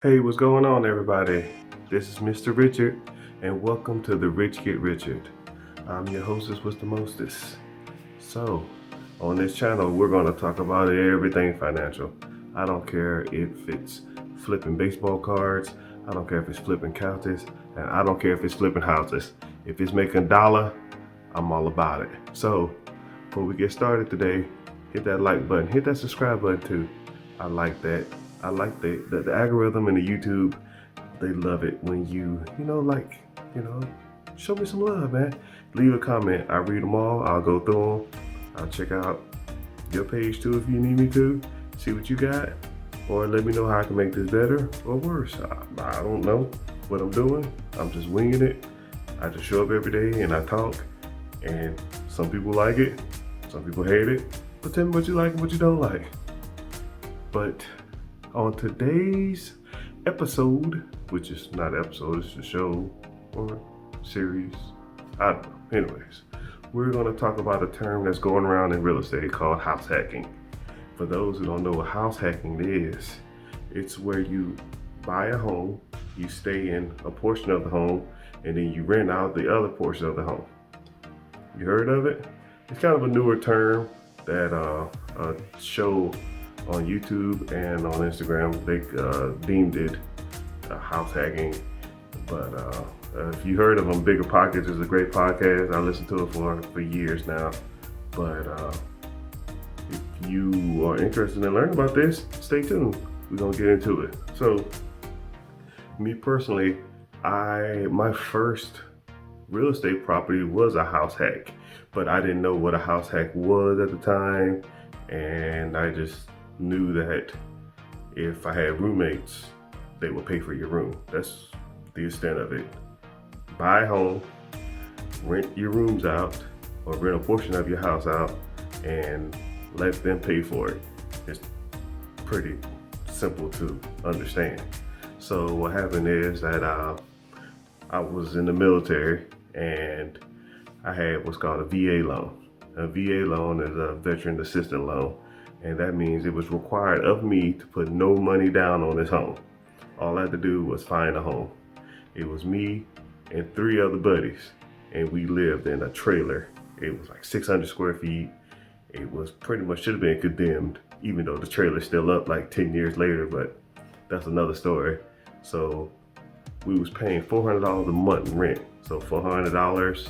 Hey, what's going on, everybody? This is Mr. Richard, and welcome to the Rich Get Richard. I'm your hostess with the mostest. So, on this channel, we're going to talk about everything financial. I don't care if it's flipping baseball cards, I don't care if it's flipping couches, and I don't care if it's flipping houses. If it's making a dollar, I'm all about it. So, before we get started today, hit that like button, hit that subscribe button too. I like that. I like the algorithm and the YouTube. They love it when you show me some love, man. Leave a comment. I read them all. I'll go through them. I'll check out your page too if you need me to. See what you got, or let me know how I can make this better or worse. I don't know what I'm doing. I'm just winging it. I just show up every day and I talk, and some people like it, some people hate it. But tell me what you like and what you don't like. But on today's episode, which is not an episode, it's a show or series, I don't know. Anyways, we're going to talk about a term that's going around in real estate called house hacking. For those who don't know what house hacking is, it's where you buy a home, you stay in a portion of the home, and then you rent out the other portion of the home. You heard of it? It's kind of a newer term that a show on YouTube and on Instagram, they deemed it house hacking. But if you heard of them, Bigger Pockets is a great podcast. I listened to it for years now. But if you are interested in learning about this, stay tuned. We're gonna get into it. So, me personally, my first real estate property was a house hack, but I didn't know what a house hack was at the time, and I just knew that if I had roommates, they would pay for your room. That's the extent of it. Buy a home, rent your rooms out, or rent a portion of your house out, and let them pay for it. It's pretty simple to understand. So what happened is that I was in the military and I had what's called a VA loan. A VA loan is a veteran assistance loan, and that means it was required of me to put no money down on this home. All I had to do was find a home. It was me and 3 other buddies, and we lived in a trailer. It was like 600 square feet. It was pretty much should have been condemned, even though the trailer's still up like 10 years later, but that's another story. So we was paying $400 a month rent. So $400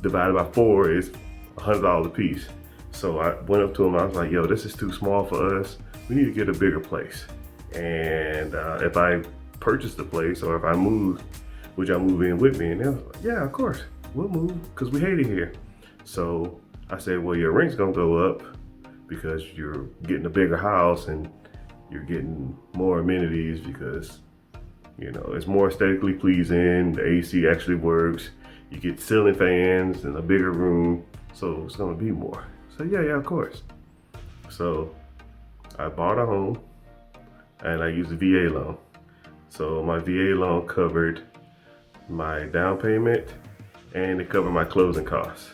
divided by 4 is $100 a piece. So I went up to him, I was like, yo, this is too small for us. We need to get a bigger place. And if I purchase the place or if I move, would y'all move in with me? And they was like, yeah, of course, we'll move because we hate it here. So I said, well, your rent's gonna go up because you're getting a bigger house and you're getting more amenities because, you know, it's more aesthetically pleasing. The AC actually works. You get ceiling fans and a bigger room, so it's gonna be more. So yeah, of course. So I bought a home and I used a VA loan. So my VA loan covered my down payment and it covered my closing costs.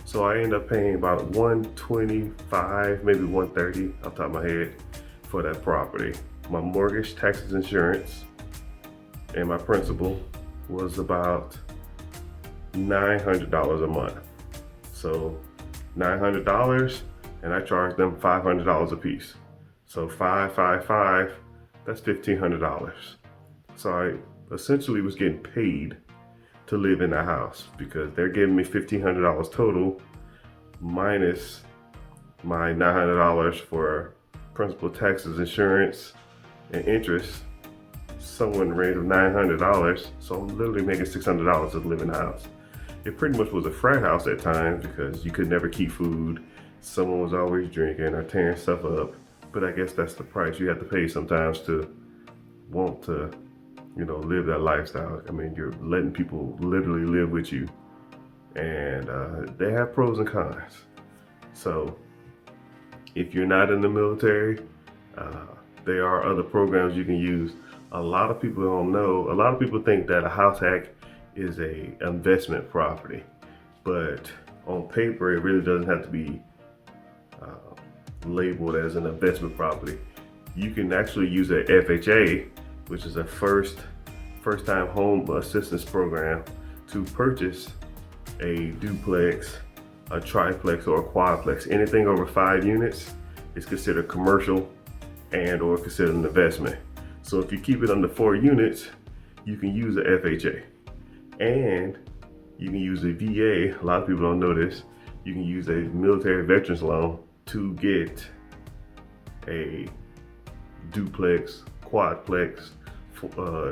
So I ended up paying about $125, maybe $130 off the top of my head for that property. My mortgage, taxes, insurance, and my principal was about $900 a month. So $900, and I charged them $500 a piece. So 5, that's $1,500. So I essentially was getting paid to live in the house because they're giving me $1,500 total minus my $900 for principal, taxes, insurance, and interest, somewhere in the range of $900. So I'm literally making $600 to live in the house. It pretty much was a frat house at times because you could never keep food. Someone was always drinking or tearing stuff up. But I guess that's the price you have to pay sometimes to want to, live that lifestyle. I mean, you're letting people literally live with you. And they have pros and cons. So if you're not in the military, there are other programs you can use. A lot of people don't know. A lot of people think that a house hack is a investment property, but on paper, it really doesn't have to be labeled as an investment property. you can actually use a FHA, which is a first-time home assistance program, to purchase a duplex, a triplex, or a quadplex. Anything over 5 units is considered commercial and or considered an investment. So if you keep it under 4 units, you can use a FHA, and you can use a VA. A lot of people don't know this. You can use a military veterans loan to get a duplex, quadplex,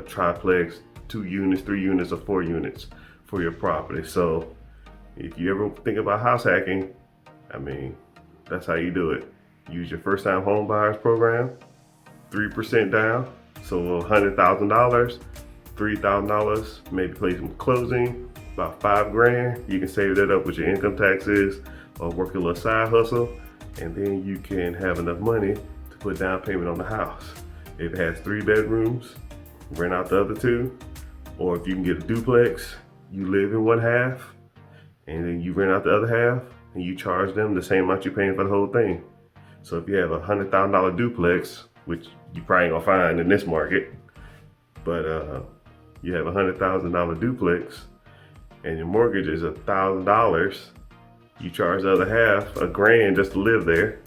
triplex, 2 units, 3 units, or 4 units for your property. So if you ever think about house hacking, I mean, that's how you do it. Use your first time home buyers program, 3% down. So $100,000, $3,000, maybe play some closing, about $5,000. You can save that up with your income taxes or work a little side hustle, and then you can have enough money to put down payment on the house. If it has 3 bedrooms, rent out the other 2, or if you can get a duplex, you live in one half, and then you rent out the other half, and you charge them the same amount you're paying for the whole thing. So if you have a $100,000 duplex, which you probably ain't gonna find in this market, but you have a $100,000 duplex, and your mortgage is $1,000, you charge the other half $1,000 just to live there,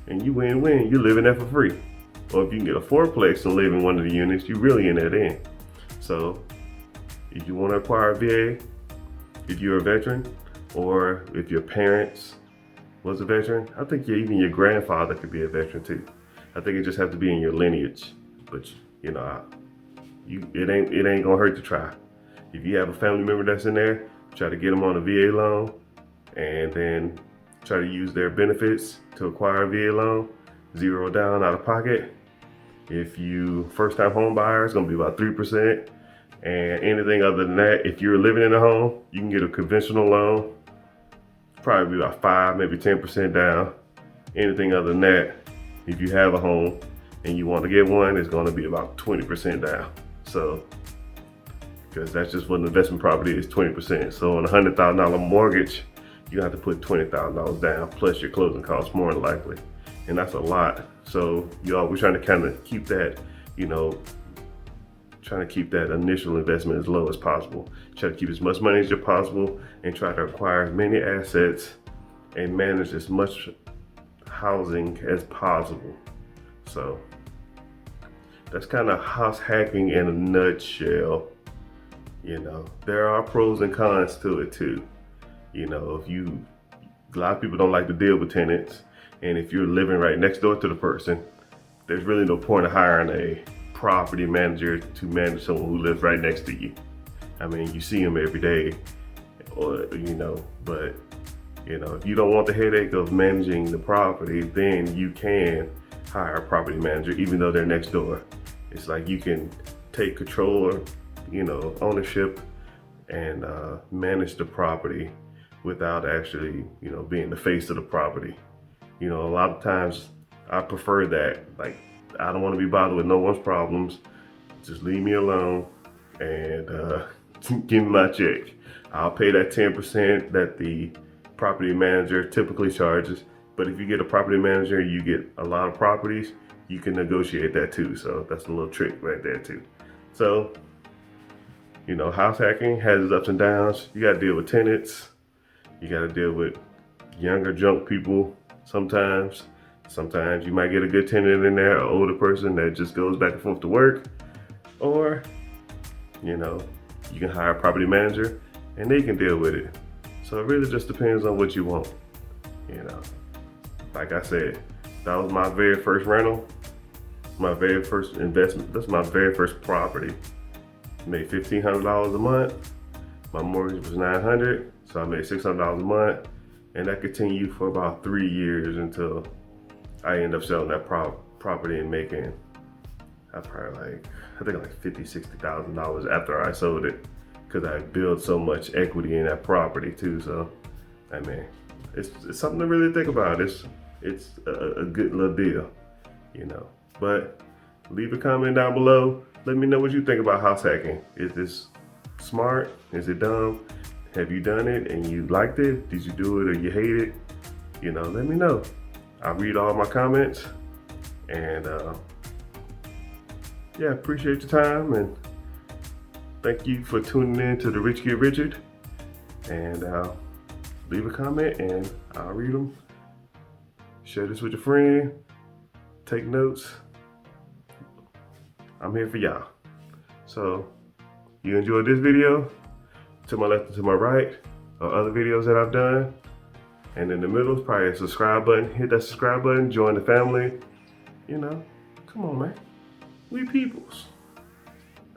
and you win-win. You're living there for free. Or if you can get a 4-plex and live in one of the units, you really in that in. So if you want to acquire a VA, if you're a veteran, or if your parents was a veteran, I think even your grandfather could be a veteran too. I think it just has to be in your lineage. But you know, it ain't gonna hurt to try. If you have a family member that's in there, try to get them on a VA loan, and then try to use their benefits to acquire a VA loan, 0 down out of pocket. If you first-time home buyer, it's gonna be about 3%. And anything other than that, if you're living in a home, you can get a conventional loan, probably about 5, maybe 10% down. Anything other than that, if you have a home and you want to get one, it's gonna be about 20% down. So, because that's just what an investment property is, 20%. So on a $100,000 mortgage, you have to put $20,000 down plus your closing costs more than likely. And that's a lot. So we're trying to kind of keep that, trying to keep that initial investment as low as possible. Try to keep as much money as possible and try to acquire as many assets and manage as much housing as possible. So that's kind of house hacking in a nutshell. There are pros and cons to it too. A lot of people don't like to deal with tenants, and if you're living right next door to the person, there's really no point of hiring a property manager to manage someone who lives right next to you. I mean, you see them every day, but if you don't want the headache of managing the property, then you can hire a property manager, even though they're next door. It's like you can take control or, ownership and manage the property without actually, being the face of the property. A lot of times I prefer that. Like, I don't want to be bothered with no one's problems. Just leave me alone and give me my check. I'll pay that 10% that the property manager typically charges. But if you get a property manager, you get a lot of properties, you can negotiate that too. So that's a little trick right there too. So, house hacking has its ups and downs. You got to deal with tenants. You got to deal with younger junk people sometimes. Sometimes you might get a good tenant in there, an older person that just goes back and forth to work. Or, you can hire a property manager and they can deal with it. So it really just depends on what you want. Like I said, that was my very first rental, my very first investment. That's my very first property. Made $1,500 a month. My mortgage was $900, so I made $600 a month. And that continued for about 3 years until I ended up selling that property and making, I think like $50,000-$60,000 after I sold it, because I built so much equity in that property too. So, I mean, it's something to really think about. It's a good little deal, But leave a comment down below. Let me know what you think about house hacking. Is this smart? Is it dumb? Have you done it and you liked it? Did you do it or you hate it? Let me know. I read all my comments And yeah, appreciate your time, and thank you for tuning in to the Rich Get Richard. And leave a comment and I'll read them. Share this with your friend. Take notes. I'm here for y'all. So, you enjoyed this video? To my left and to my right are other videos that I've done. And in the middle is probably a subscribe button. Hit that subscribe button, join the family. You know, come on, man. We peoples.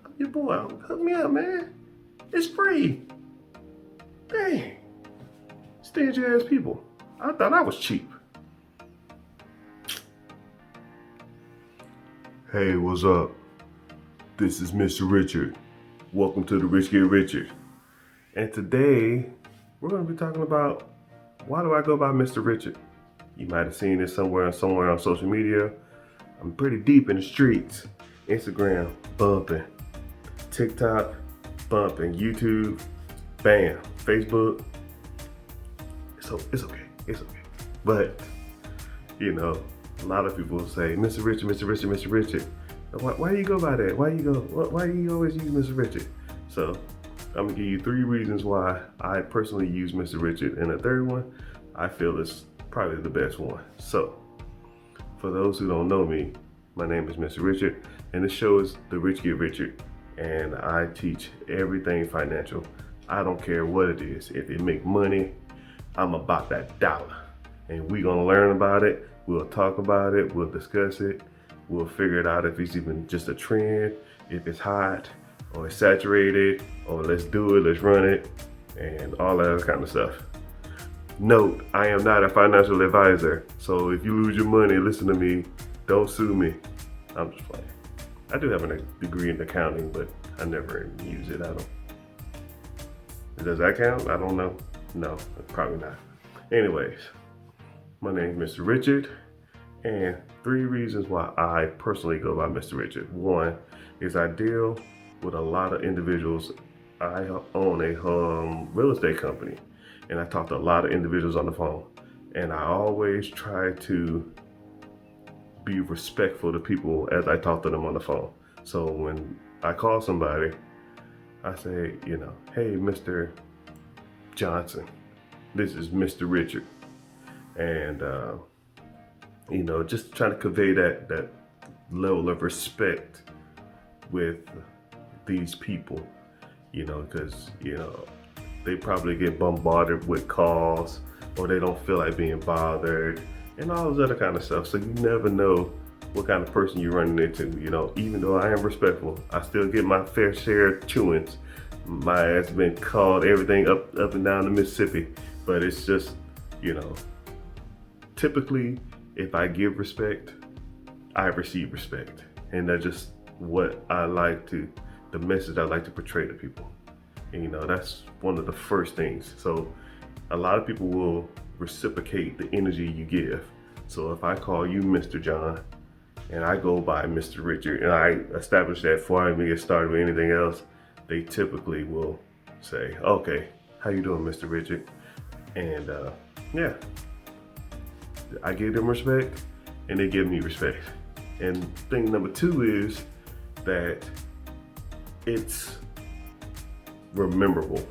I'm your boy. Hook me up, man. It's free. Dang. Stingy ass people. I thought I was cheap. Hey, what's up? This is Mr. Richard. Welcome to the Rich Get Richard. And today, we're going to be talking about why do I go by Mr. Richard? You might have seen this somewhere on social media. I'm pretty deep in the streets. Instagram, bumping. TikTok, bumping. YouTube, bam. Facebook. So it's okay. It's okay. But, you know, a lot of people say, Mr. Richard, Mr. Richard, Mr. Richard. Why do you go by that? Why do you always use Mr. Richard? So I'm gonna give you 3 reasons why I personally use Mr. Richard, and the third one I feel is probably the best one. So for those who don't know me, my name is Mr. Richard, and this show is The Rich Get Richard, and I teach everything financial. I don't care what it is. If it make money, I'm about that dollar, and we gonna learn about it. We'll talk about it. We'll discuss it. We'll figure it out if it's even just a trend, if it's hot, or it's saturated, or let's do it, let's run it, and all that other kind of stuff. Note, I am not a financial advisor, so if you lose your money, listen to me, don't sue me. I'm just playing. I do have a degree in accounting, but I never use it. I don't. Does that count? I don't know. No, probably not. Anyways, my name is Mr. Richard, and 3 reasons why I personally go by Mr. Richard. 1 is I deal with a lot of individuals. I own a real estate company, and I talk to a lot of individuals on the phone, and I always try to be respectful to people as I talk to them on the phone. So when I call somebody, I say, you know, hey, Mr. Johnson, this is Mr. Richard. And, you know, just trying to convey that level of respect with these people, you know, because, you know, they probably get bombarded with calls, or they don't feel like being bothered, and all this other kind of stuff. So you never know what kind of person you're running into. You know, even though I am respectful, I still get my fair share of chewings. My ass been called everything up and down the Mississippi, but it's just, you know, typically if I give respect, I receive respect, and that's just what I like to, the message I like to portray to people. And you know, that's one of the first things. So a lot of people will reciprocate the energy you give. So if I call you Mr. John, and I go by Mr. Richard, and I establish that before I even get started with anything else, they typically will say, okay, how you doing, Mr. Richard? And yeah, I give them respect, and they give me respect. And thing number 2 is that it's rememberable.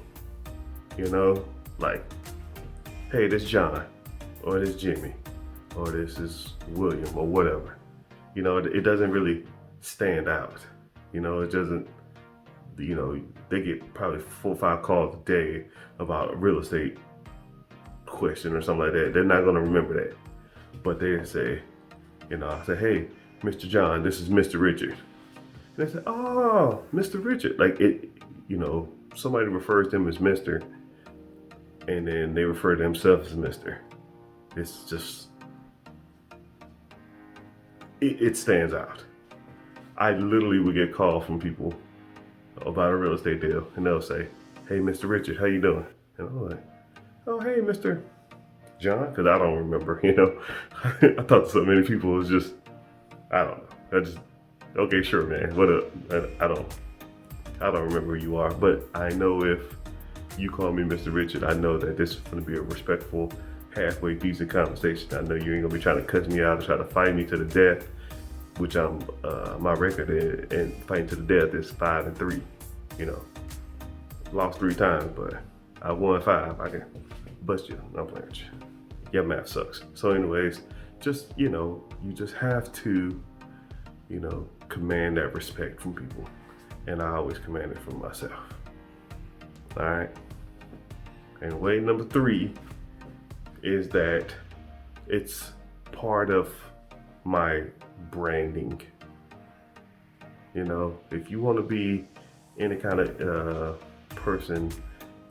You know, like, hey, this John, or this Jimmy, or this is William, or whatever. You know, it doesn't really stand out. You know, it doesn't, you know, they get probably 4 or 5 calls a day about a real estate question or something like that. They're not gonna remember that. But they say, you know, I say, hey, Mr. John, this is Mr. Richard. And they say, oh, Mr. Richard. Like it, you know, somebody refers to him as Mr. and then they refer to themselves as Mr. It's just, it stands out. I literally would get calls from people about a real estate deal, and they'll say, hey, Mr. Richard, how you doing? And I'm like, oh, hey, Mr. John, because I don't remember, you know. I talk to so many people, it's just, I don't know. I just, okay, sure, man, what up? I don't remember who you are, but I know if you call me Mr. Richard, I know that this is going to be a respectful, halfway decent conversation. I know you ain't going to be trying to cut me out or try to fight me to the death. which I'm my record in fighting to the death is 5-3. You know, lost 3 times, but I won 5. I can bust you. I'm playing with you. Your math sucks. So anyways, just, you know, you just have to, you know, command that respect from people. And I always command it from myself. All right. And way number 3 is that it's part of my branding. You know, if you want to be any kind of person,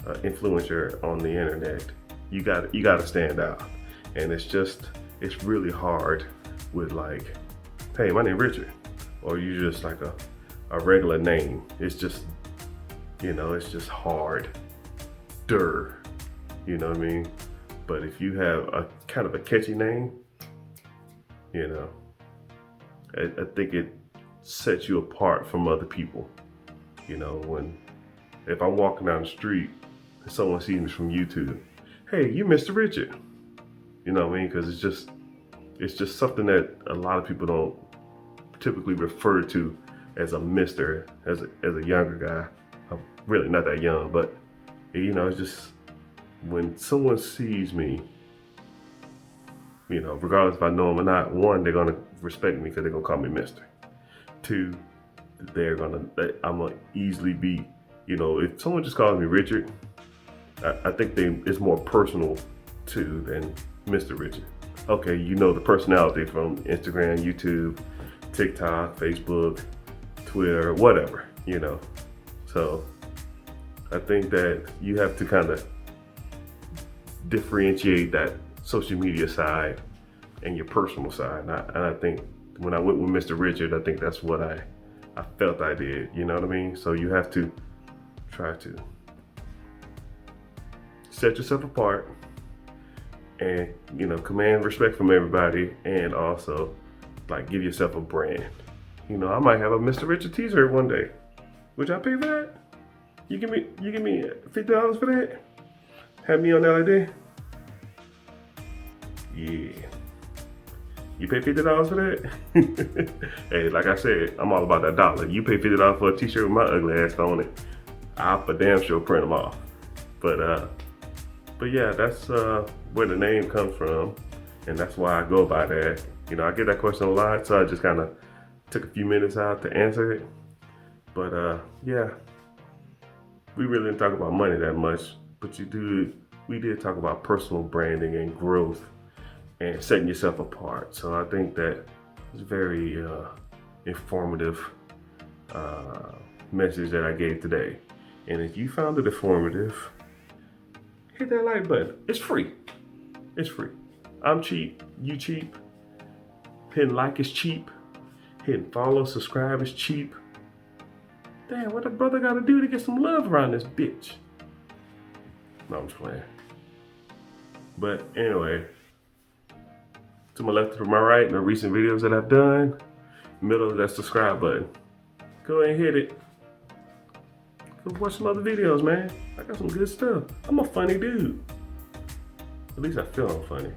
influencer on the internet, you got to stand out. And it's really hard with like, hey, my name is Richard, or you just like a regular name. It's just, you know, it's just hard. You know what I mean? But if you have a kind of a catchy name, you know, I think it sets you apart from other people. You know, if I'm walking down the street and someone sees me from YouTube, hey, you Mr.Richard. You know what I mean? Because it's just something that a lot of people don't typically refer to as a Mr. as a younger guy. I'm really not that young, but you know, it's just when someone sees me, you know, regardless if I know them or not, 1, they're gonna respect me because they're gonna call me Mr. 2, I'm gonna easily be, you know, if someone just calls me Richard, I think it's more personal too than Mr. Richard. Okay, you know the personality from Instagram, YouTube, TikTok, Facebook, Twitter, whatever, you know. So I think that you have to kind of differentiate that social media side and your personal side. And I think when I went with MrRichard, I think that's what I felt I did, you know what I mean? So you have to try to set yourself apart and, you know, command respect from everybody, and also like give yourself a brand. You know, I might have a MrRichard t-shirt one day. Would y'all pay for that? You give me $50 for that? Have me on that idea? Yeah. You pay $50 for that? Hey, like I said, I'm all about that dollar. You pay $50 for a t-shirt with my ugly ass on it, I'll for damn sure print them off. But yeah, that's where the name comes from, and that's why I go by that. You know, I get that question a lot, so I just kind of took a few minutes out to answer it. But yeah, we really didn't talk about money that much, but we did talk about personal branding and growth and setting yourself apart. So I think that it's very informative message that I gave today. And if you found it informative, hit that like button. It's free. It's free. I'm cheap. You cheap. Hitting like is cheap. Hitting follow, subscribe is cheap. Damn, what a brother gotta do to get some love around this bitch? No, I'm just playing. But anyway, to my left, to my right, the recent videos that I've done, middle of that subscribe button. Go ahead and hit it. Go watch some other videos, man. I got some good stuff. I'm a funny dude. At least I feel I'm funny.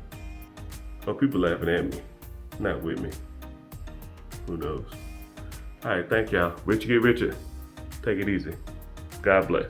Or people laughing at me, not with me. Who knows? All right, thank y'all. Richard get richer. Take it easy. God bless.